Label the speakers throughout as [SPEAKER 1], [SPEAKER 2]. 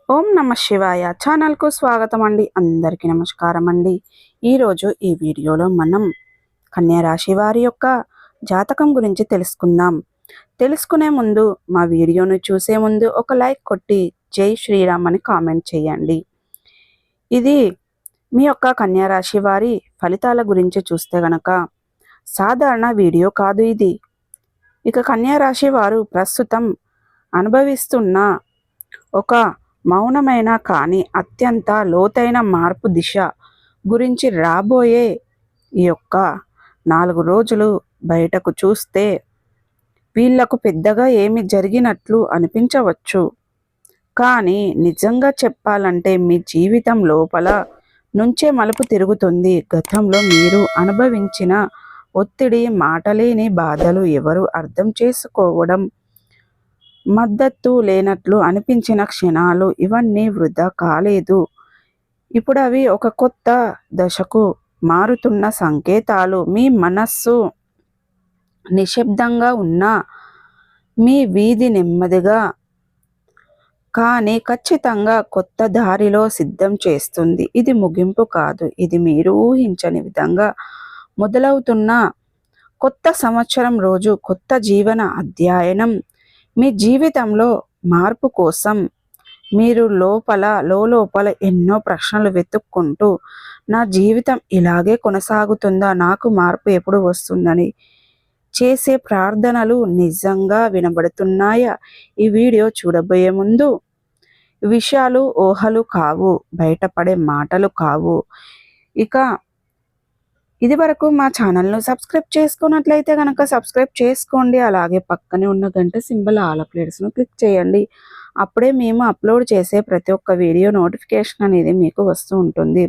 [SPEAKER 1] ఓం నమ శివాయ ఛానల్కు స్వాగతం అండి. అందరికీ నమస్కారం అండి. ఈరోజు ఈ వీడియోలో మనం కన్యా రాశి వారి యొక్క జాతకం గురించి తెలుసుకుందాం. తెలుసుకునే ముందు మా వీడియోను చూసే ముందు ఒక లైక్ కొట్టి జై శ్రీరామ్ అని కామెంట్ చేయండి. ఇది మీ యొక్క కన్యా రాశి వారి ఫలితాల గురించి చూస్తే గనక సాధారణ వీడియో కాదు ఇది. ఇక కన్యా రాశి వారు ప్రస్తుతం అనుభవిస్తున్న ఒక మౌనమైన కానీ అత్యంత లోతైన మార్పు దిశ గురించి రాబోయే ఈ యొక్క 4 రోజులు బయటకు చూస్తే వీళ్లకు పెద్దగా ఏమి జరిగినట్లు అనిపించవచ్చు. కానీ నిజంగా చెప్పాలంటే మీ జీవితం లోపల నుంచే మలుపు తిరుగుతుంది. గతంలో మీరు అనుభవించిన ఒత్తిడి, మాటలేని బాధలు, ఎవరు అర్థం చేసుకోవడం, మద్దతు లేనట్లు అనిపించిన క్షణాలు ఇవన్నీ వృధా కాలేదు. ఇప్పుడు అవి ఒక కొత్త దశకు మారుతున్న సంకేతాలు. మీ మనస్సు నిశ్శబ్దంగా ఉన్న మీ వీధి నెమ్మదిగా కానీ ఖచ్చితంగా కొత్త దారిలో సిద్ధం చేస్తుంది. ఇది ముగింపు కాదు, ఇది మీరు ఊహించని విధంగా మొదలవుతున్న కొత్త సంవత్సరం రోజు, కొత్త జీవన అధ్యయనం. మీ జీవితంలో మార్పు కోసం మీరు లోపల ఎన్నో ప్రశ్నలు వెతుక్కుంటూ, నా జీవితం ఇలాగే కొనసాగుతుందా, నాకు మార్పు ఎప్పుడు వస్తుందని చేసే ప్రార్థనలు నిజంగా వినబడుతున్నాయా? ఈ వీడియో చూడబోయే ముందు విషయాలు ఊహలు కావు, బయటపడే మాటలు కావు. ఇక ఇది వరకు మా ఛానల్ను సబ్స్క్రైబ్ చేసుకున్నట్లయితే కనుక సబ్స్క్రైబ్ చేసుకోండి. అలాగే పక్కనే ఉన్న గంట సింబల్ ఆల్ అప్డేట్స్ను క్లిక్ చేయండి. అప్పుడే మేము అప్లోడ్ చేసే ప్రతి ఒక్క వీడియో నోటిఫికేషన్ అనేది మీకు వస్తూ ఉంటుంది.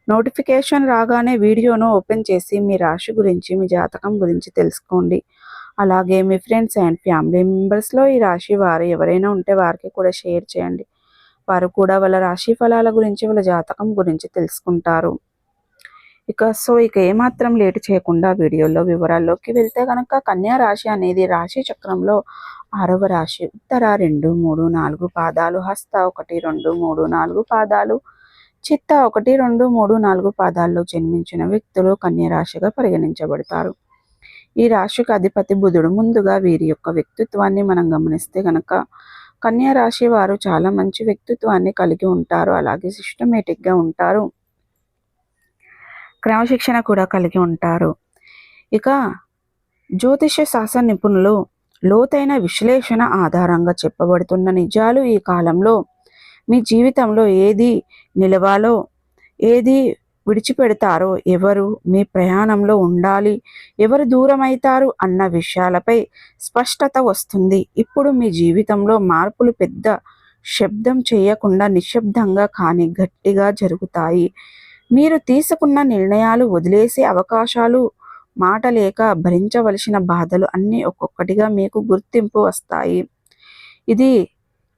[SPEAKER 1] నోటిఫికేషన్ రాగానే వీడియోను ఓపెన్ చేసి మీ రాశి గురించి, మీ జాతకం గురించి తెలుసుకోండి. అలాగే మీ ఫ్రెండ్స్ అండ్ ఫ్యామిలీ మెంబర్స్లో ఈ రాశి వారు ఎవరైనా ఉంటే వారికి కూడా షేర్ చేయండి. వారు కూడా వాళ్ళ రాశి ఫలాల గురించి, వాళ్ళ జాతకం గురించి తెలుసుకుంటారు. ఇక ఏమాత్రం లేట్ చేయకుండా వీడియోలో వివరాల్లోకి వెళ్తే కనుక కన్యా రాశి అనేది రాశి చక్రంలో 6వ రాశి. ఉత్తర 2, 3, 4 పాదాలు, హస్త 1, 2, 3, 4 పాదాలు, చిత్త 1, 2, 3, 4 పాదాల్లో జన్మించిన వ్యక్తులు కన్యా రాశిగా పరిగణించబడతారు. ఈ రాశికి అధిపతి బుధుడు. ముందుగా వీరి యొక్క వ్యక్తిత్వాన్ని మనం గమనిస్తే కనుక కన్యా రాశి వారు చాలా మంచి వ్యక్తిత్వాన్ని కలిగి ఉంటారు. అలాగే సిస్టమేటిక్గా ఉంటారు, క్రమశిక్షణ కూడా కలిగి ఉంటారు. ఇక జ్యోతిష్య శాస్త్ర నిపుణులు లోతైన విశ్లేషణ ఆధారంగా చెప్పబడుతున్న నిజాలు ఈ కాలంలో మీ జీవితంలో ఏది నిలవాలో, ఏది విడిచిపెడతారో, ఎవరు మీ ప్రయాణంలో ఉండాలి, ఎవరు దూరం అవుతారు అన్న విషయాలపై స్పష్టత వస్తుంది. ఇప్పుడు మీ జీవితంలో మార్పులు పెద్ద శబ్దం చేయకుండా నిశ్శబ్దంగా కానీ గట్టిగా జరుగుతాయి. మీరు తీసుకున్న నిర్ణయాలు, వదిలేసే అవకాశాలు, మాట లేక భరించవలసిన బాధలు అన్నీ ఒక్కొక్కటిగా మీకు గుర్తింపు వస్తాయి. ఇది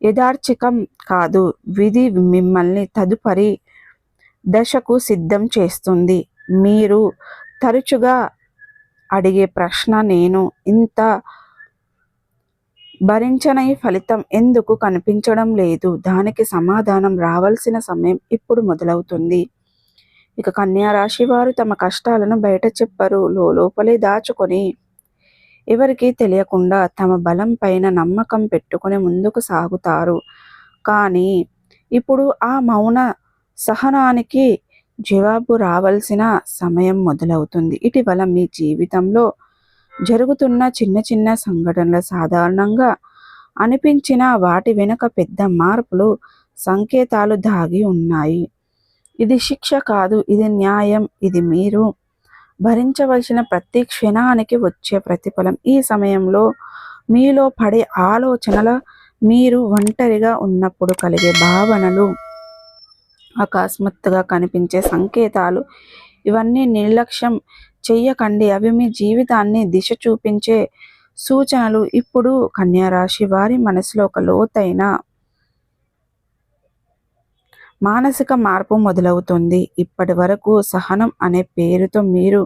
[SPEAKER 1] యథార్చికం కాదు, విధి మిమ్మల్ని తదుపరి దశకు సిద్ధం చేస్తుంది. మీరు తరచుగా అడిగే ప్రశ్న, నేను ఇంత భరించని ఫలితం ఎందుకు కనిపించడం లేదు? దానికి సమాధానం రావాల్సిన సమయం ఇప్పుడు మొదలవుతుంది. ఇక కన్యా రాశి వారు తమ కష్టాలను బయట చెప్పరు, లోపలే దాచుకొని ఎవరికీ తెలియకుండా తమ బలం పైన నమ్మకం పెట్టుకొని ముందుకు సాగుతారు. కానీ ఇప్పుడు ఆ మౌన సహనానికి జవాబు రావాల్సిన సమయం మొదలవుతుంది. ఇటీవల మీ జీవితంలో జరుగుతున్న చిన్న చిన్న సంఘటనలు సాధారణంగా అనిపించిన వాటి వెనుక పెద్ద మార్పులు, సంకేతాలు దాగి ఉన్నాయి. ఇది శిక్ష కాదు, ఇది న్యాయం. ఇది మీరు భరించవలసిన ప్రతి క్షణానికి వచ్చే ప్రతిఫలం. ఈ సమయంలో మీలో పడే ఆలోచనల, మీరు ఒంటరిగా ఉన్నప్పుడు కలిగే భావనలు, అకస్మాత్తుగా కనిపించే సంకేతాలు, ఇవన్నీ నిర్లక్ష్యం చెయ్యకండి. అవి మీ జీవితాన్ని దిశ చూపించే సూచనలు. ఇప్పుడు కన్యా రాశి వారి మనసులో ఒక లోతైన మానసిక మార్పు మొదలవుతుంది. ఇప్పటి వరకు సహనం అనే పేరుతో మీరు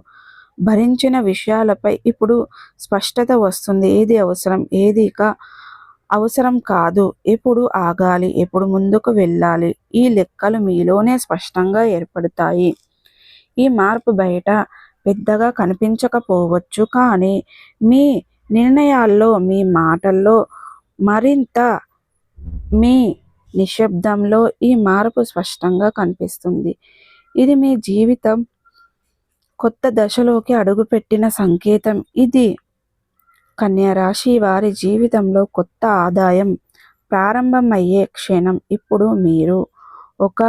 [SPEAKER 1] భరించిన విషయాలపై ఇప్పుడు స్పష్టత వస్తుంది. ఏది అవసరం, ఏది ఇక అవసరం కాదు. ఎప్పుడు ఆగాలి, ఎప్పుడు ముందుకు వెళ్ళాలి, ఈ లెక్కలు మీలోనే స్పష్టంగా ఏర్పడతాయి. ఈ మార్పు బయట పెద్దగా కనిపించకపోవచ్చు, కానీ మీ నిర్ణయాల్లో, మీ మాటల్లో, మరింత మీ నిశ్శబ్దంలో ఈ మార్పు స్పష్టంగా కనిపిస్తుంది. ఇది మీ జీవితం కొత్త దశలోకి అడుగుపెట్టిన సంకేతం. ఇది కన్యా రాశి వారి జీవితంలో కొత్త ఆదాయం ప్రారంభమయ్యే క్షణం. ఇప్పుడు మీరు ఒక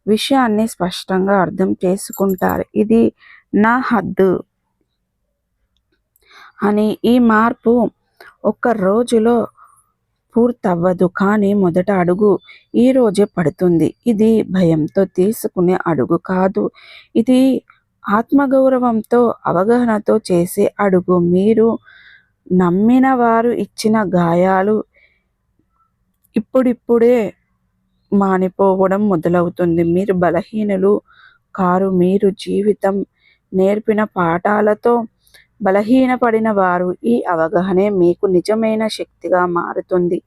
[SPEAKER 1] విషయాన్ని స్పష్టంగా అర్థం చేసుకుంటారు. ఇది నా హద్దు అని. ఈ మార్పు ఒక్క రోజులో పూర్తవ్వదు, కానీ మొదట అడుగు ఈ రోజే పడుతుంది. ఇది భయంతో తీసుకునే అడుగు కాదు, ఇది ఆత్మగౌరవంతో, అవగాహనతో చేసే అడుగు. మీరు నమ్మిన వారు ఇచ్చిన గాయాలు ఇప్పుడిప్పుడే మానిపోవడం మొదలవుతుంది. మీరు బలహీనులు కారు, మీరు జీవితం నేర్పిన పాఠాలతో బలహీనపడిన వారు. ఈ అవగాహనే మీకు నిజమైన శక్తిగా మారుతుంది.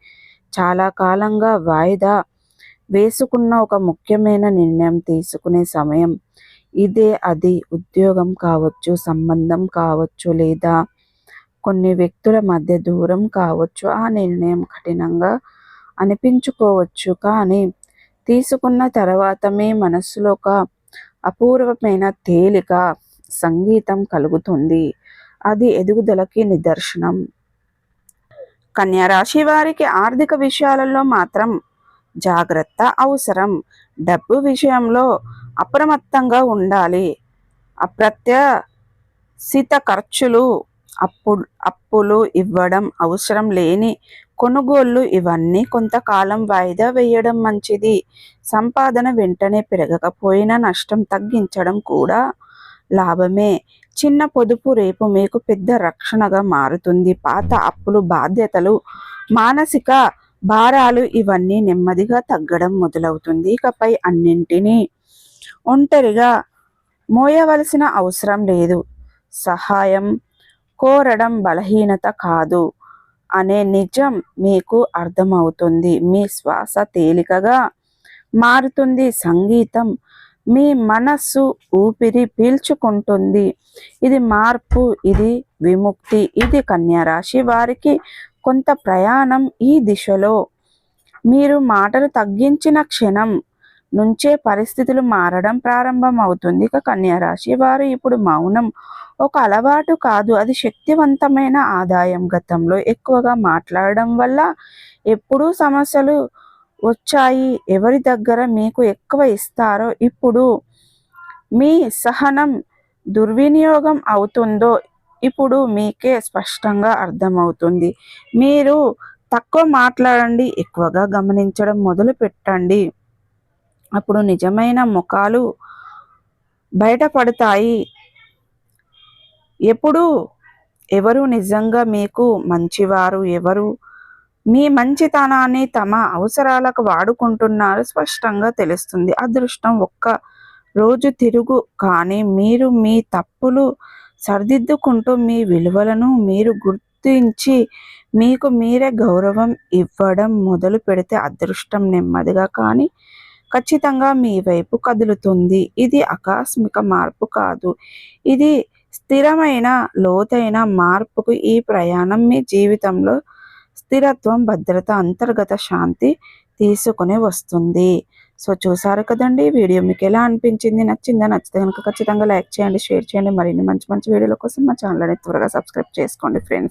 [SPEAKER 1] చాలా కాలంగా వాయిదా వేసుకున్న ఒక ముఖ్యమైన నిర్ణయం తీసుకునే సమయం ఇదే. అది ఉద్యోగం కావచ్చు, సంబంధం కావచ్చు, లేదా కొన్ని వ్యక్తుల మధ్య దూరం కావచ్చు. ఆ నిర్ణయం కఠినంగా అనిపించుకోవచ్చు, కానీ తీసుకున్న తర్వాత మీ మనస్సులో ఒక అపూర్వమైన తేలిక, సంగీతం కలుగుతుంది. అది ఎదుగుదలకి నిదర్శనం. కన్యా రాశి వారికి ఆర్థిక విషయాలలో మాత్రం జాగ్రత్త అవసరం. డబ్బు విషయంలో అప్రమత్తంగా ఉండాలి. అప్రత్యాశిత ఖర్చులు, అప్పులు ఇవ్వడం, అవసరం లేని కొనుగోళ్లు, ఇవన్నీ కొంతకాలం వాయిదా వేయడం మంచిది. సంపాదన వెంటనే పెరగకపోయినా నష్టం తగ్గించడం కూడా లాభమే. చిన్న పొదుపు రేపు మీకు పెద్ద రక్షణగా మారుతుంది. పాత అప్పులు, బాధ్యతలు, మానసిక భారాలు, ఇవన్నీ నెమ్మదిగా తగ్గడం మొదలవుతుంది. ఇకపై అన్నింటినీ ఒంటరిగా మోయవలసిన అవసరం లేదు. సహాయం కోరడం బలహీనత కాదు అనే నిజం మీకు అర్థమవుతుంది. మీ శ్వాస తేలికగా మారుతుంది. సంగీతం మీ మనస్సు ఊపిరి పీల్చుకుంటుంది. ఇది మార్పు, ఇది విముక్తి. ఇది కన్యా రాశి వారికి కొంత ప్రయాణం. ఈ దిశలో మీరు మాటలు తగ్గించిన క్షణం నుంచే పరిస్థితులు మారడం ప్రారంభమవుతుంది. ఇక కన్యా రాశి వారు ఇప్పుడు మౌనం ఒక అలవాటు కాదు, అది శక్తివంతమైన ఆదాయం. గతంలో ఎక్కువగా మాట్లాడడం వల్ల ఎప్పుడూ సమస్యలు వచ్చాయి. ఎవరి దగ్గర మీకు ఎక్కువ ఇస్తారో ఇప్పుడు మీ సహనం దుర్వినియోగం అవుతుందో ఇప్పుడు మీకే స్పష్టంగా అర్థమవుతుంది. మీరు తక్కువ మాట్లాడండి, ఎక్కువగా గమనించడం మొదలు పెట్టండి. అప్పుడు నిజమైన ముఖాలు బయటపడతాయి. ఎవరు నిజంగా మీకు మంచివారు, ఎవరు మీ మంచితనాన్ని తమ అవసరాలకు వాడుకుంటున్నారు స్పష్టంగా తెలుస్తుంది. అదృష్టం ఒక్క రోజు తిరుగు, కానీ మీరు మీ తప్పులు సరిదిద్దుకుంటూ మీ విలువలను మీరు గుర్తించి మీకు మీరే గౌరవం ఇవ్వడం మొదలు పెడితే అదృష్టం నెమ్మదిగా కానీ ఖచ్చితంగా మీ వైపు కదులుతుంది. ఇది ఆకస్మిక మార్పు కాదు, ఇది స్థిరమైన లోతైన మార్పుకు. ఈ ప్రయాణం మీ జీవితంలో స్థిరత్వం, భద్రత, అంతర్గత శాంతి తీసుకుని వస్తుంది. సో చూసారు కదండి, వీడియో మీకు ఎలా అనిపించింది? నచ్చిందా? నచ్చితే కనుక ఖచ్చితంగా లైక్ చేయండి, షేర్ చేయండి. మరిన్ని మంచి మంచి వీడియోల కోసం మా ఛానల్ని త్వరగా సబ్స్క్రైబ్ చేసుకోండి ఫ్రెండ్స్.